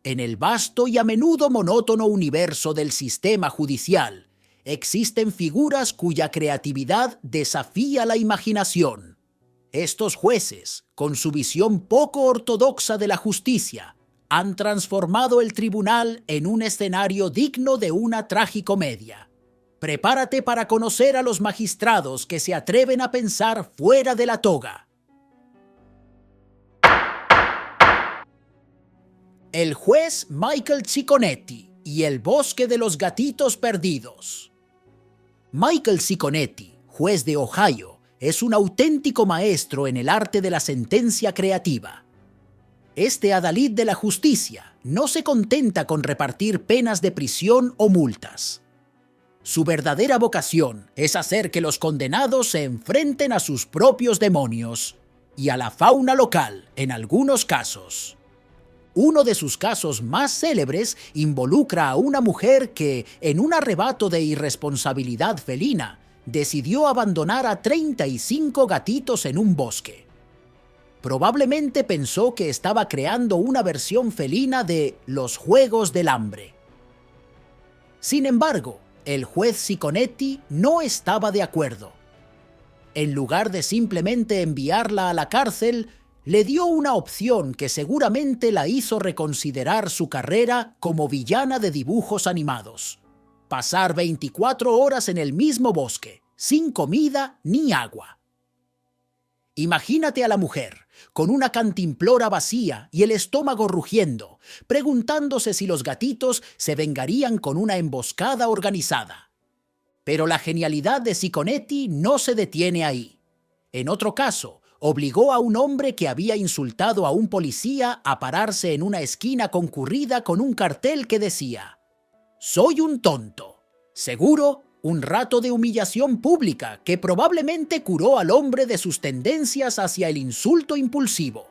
En el vasto y a menudo monótono universo del sistema judicial, existen figuras cuya creatividad desafía la imaginación. Estos jueces, con su visión poco ortodoxa de la justicia, han transformado el tribunal en un escenario digno de una tragicomedia. Prepárate para conocer a los magistrados que se atreven a pensar fuera de la toga. El juez Michael Cicconetti y el bosque de los gatitos perdidos. Michael Cicconetti, juez de Ohio, es un auténtico maestro en el arte de la sentencia creativa. Este adalid de la justicia no se contenta con repartir penas de prisión o multas. Su verdadera vocación es hacer que los condenados se enfrenten a sus propios demonios y a la fauna local en algunos casos. Uno de sus casos más célebres involucra a una mujer que, en un arrebato de irresponsabilidad felina, decidió abandonar a 35 gatitos en un bosque. Probablemente pensó que estaba creando una versión felina de Los Juegos del Hambre. Sin embargo, el juez Cicconetti no estaba de acuerdo. En lugar de simplemente enviarla a la cárcel, le dio una opción que seguramente la hizo reconsiderar su carrera como villana de dibujos animados: pasar 24 horas en el mismo bosque, sin comida ni agua. Imagínate a la mujer, con una cantimplora vacía y el estómago rugiendo, preguntándose si los gatitos se vengarían con una emboscada organizada. Pero la genialidad de Cicconetti no se detiene ahí. En otro caso, obligó a un hombre que había insultado a un policía a pararse en una esquina concurrida con un cartel que decía: «Soy un tonto». Seguro, un rato de humillación pública que probablemente curó al hombre de sus tendencias hacia el insulto impulsivo.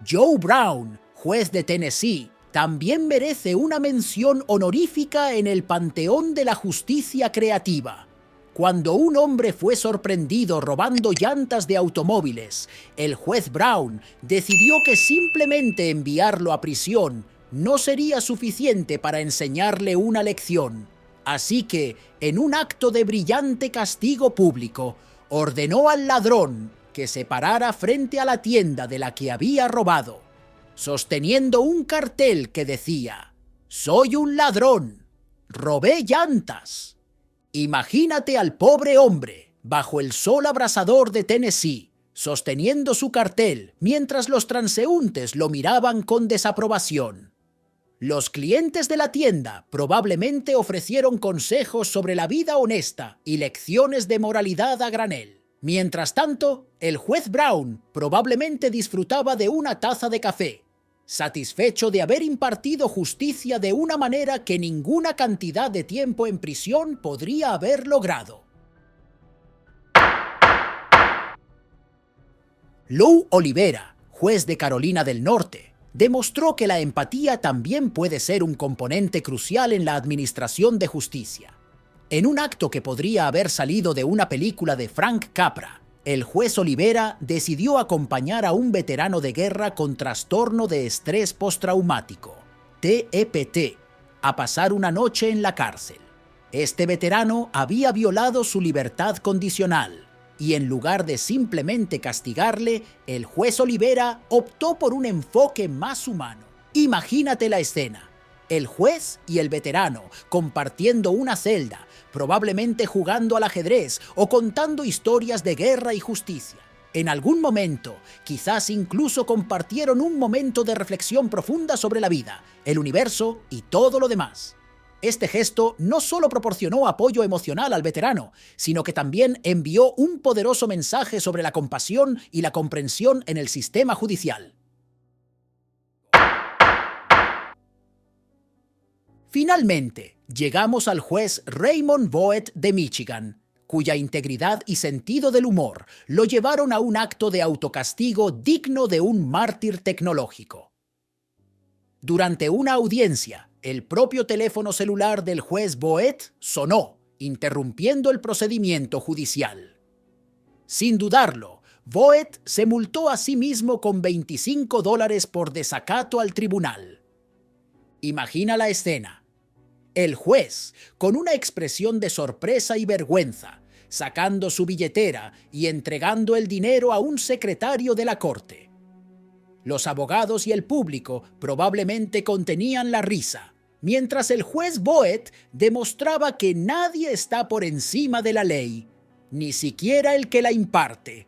Joe Brown, juez de Tennessee, también merece una mención honorífica en el panteón de la justicia creativa. Cuando un hombre fue sorprendido robando llantas de automóviles, el juez Brown decidió que simplemente enviarlo a prisión no sería suficiente para enseñarle una lección. Así que, en un acto de brillante castigo público, ordenó al ladrón que se parara frente a la tienda de la que había robado, sosteniendo un cartel que decía: «Soy un ladrón, robé llantas». Imagínate al pobre hombre, bajo el sol abrasador de Tennessee, sosteniendo su cartel mientras los transeúntes lo miraban con desaprobación. Los clientes de la tienda probablemente ofrecieron consejos sobre la vida honesta y lecciones de moralidad a granel. Mientras tanto, el juez Brown probablemente disfrutaba de una taza de café, satisfecho de haber impartido justicia de una manera que ninguna cantidad de tiempo en prisión podría haber logrado. Lou Olivera, juez de Carolina del Norte, demostró que la empatía también puede ser un componente crucial en la administración de justicia. En un acto que podría haber salido de una película de Frank Capra, el juez Olivera decidió acompañar a un veterano de guerra con trastorno de estrés postraumático, TEPT, a pasar una noche en la cárcel. Este veterano había violado su libertad condicional, y en lugar de simplemente castigarle, el juez Olivera optó por un enfoque más humano. Imagínate la escena: el juez y el veterano compartiendo una celda, probablemente jugando al ajedrez o contando historias de guerra y justicia. En algún momento, quizás incluso compartieron un momento de reflexión profunda sobre la vida, el universo y todo lo demás. Este gesto no solo proporcionó apoyo emocional al veterano, sino que también envió un poderoso mensaje sobre la compasión y la comprensión en el sistema judicial. Finalmente, llegamos al juez Raymond Boet de Michigan, cuya integridad y sentido del humor lo llevaron a un acto de autocastigo digno de un mártir tecnológico. Durante una audiencia, el propio teléfono celular del juez Boet sonó, interrumpiendo el procedimiento judicial. Sin dudarlo, Voet se multó a sí mismo con $25 por desacato al tribunal. Imagina la escena. El juez, con una expresión de sorpresa y vergüenza, sacando su billetera y entregando el dinero a un secretario de la corte. Los abogados y el público probablemente contenían la risa, mientras el juez Voet demostraba que nadie está por encima de la ley, ni siquiera el que la imparte.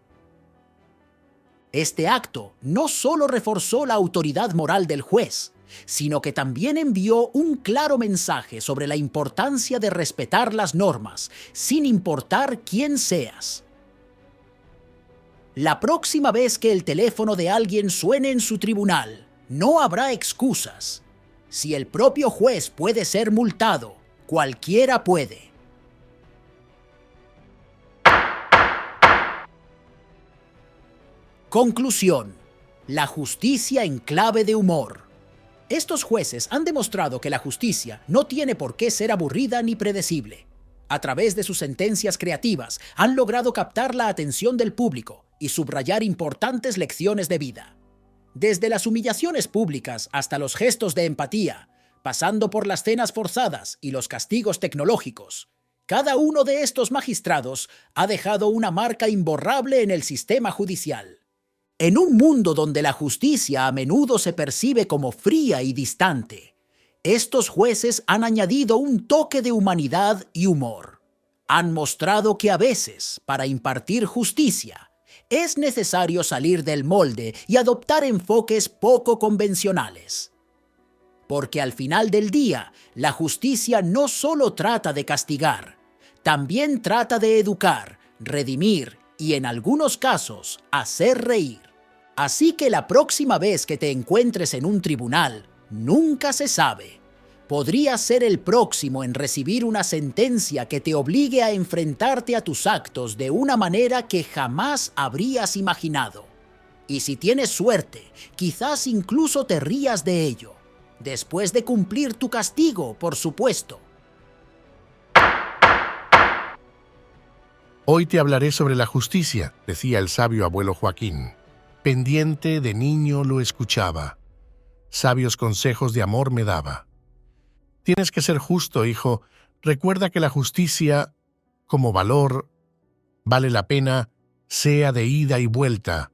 Este acto no solo reforzó la autoridad moral del juez, sino que también envió un claro mensaje sobre la importancia de respetar las normas, sin importar quién seas. La próxima vez que el teléfono de alguien suene en su tribunal, no habrá excusas. Si el propio juez puede ser multado, cualquiera puede. Conclusión: la justicia en clave de humor. Estos jueces han demostrado que la justicia no tiene por qué ser aburrida ni predecible. A través de sus sentencias creativas, han logrado captar la atención del público y subrayar importantes lecciones de vida. Desde las humillaciones públicas hasta los gestos de empatía, pasando por las cenas forzadas y los castigos tecnológicos, cada uno de estos magistrados ha dejado una marca imborrable en el sistema judicial. En un mundo donde la justicia a menudo se percibe como fría y distante, estos jueces han añadido un toque de humanidad y humor. Han mostrado que a veces, para impartir justicia, es necesario salir del molde y adoptar enfoques poco convencionales. Porque al final del día, la justicia no solo trata de castigar, también trata de educar, redimir y, en algunos casos, hacer reír. Así que la próxima vez que te encuentres en un tribunal, nunca se sabe. Podría ser el próximo en recibir una sentencia que te obligue a enfrentarte a tus actos de una manera que jamás habrías imaginado. Y si tienes suerte, quizás incluso te rías de ello, después de cumplir tu castigo, por supuesto. Hoy te hablaré sobre la justicia, decía el sabio abuelo Joaquín. Pendiente de niño lo escuchaba. Sabios consejos de amor me daba. Tienes que ser justo, hijo. Recuerda que la justicia, como valor, vale la pena, sea de ida y vuelta.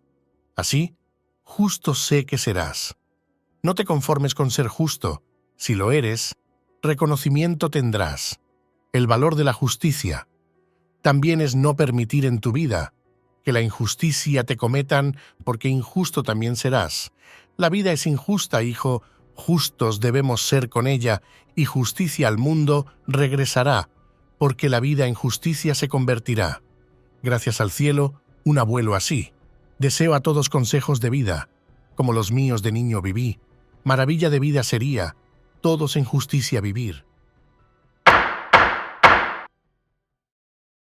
Así, justo sé que serás. No te conformes con ser justo. Si lo eres, reconocimiento tendrás. El valor de la justicia también es no permitir en tu vida que la injusticia te cometan, porque injusto también serás. La vida es injusta, hijo, justos debemos ser con ella, y justicia al mundo regresará, porque la vida en justicia se convertirá. Gracias al cielo, un abuelo así. Deseo a todos consejos de vida, como los míos de niño viví. Maravilla de vida sería, todos en justicia vivir.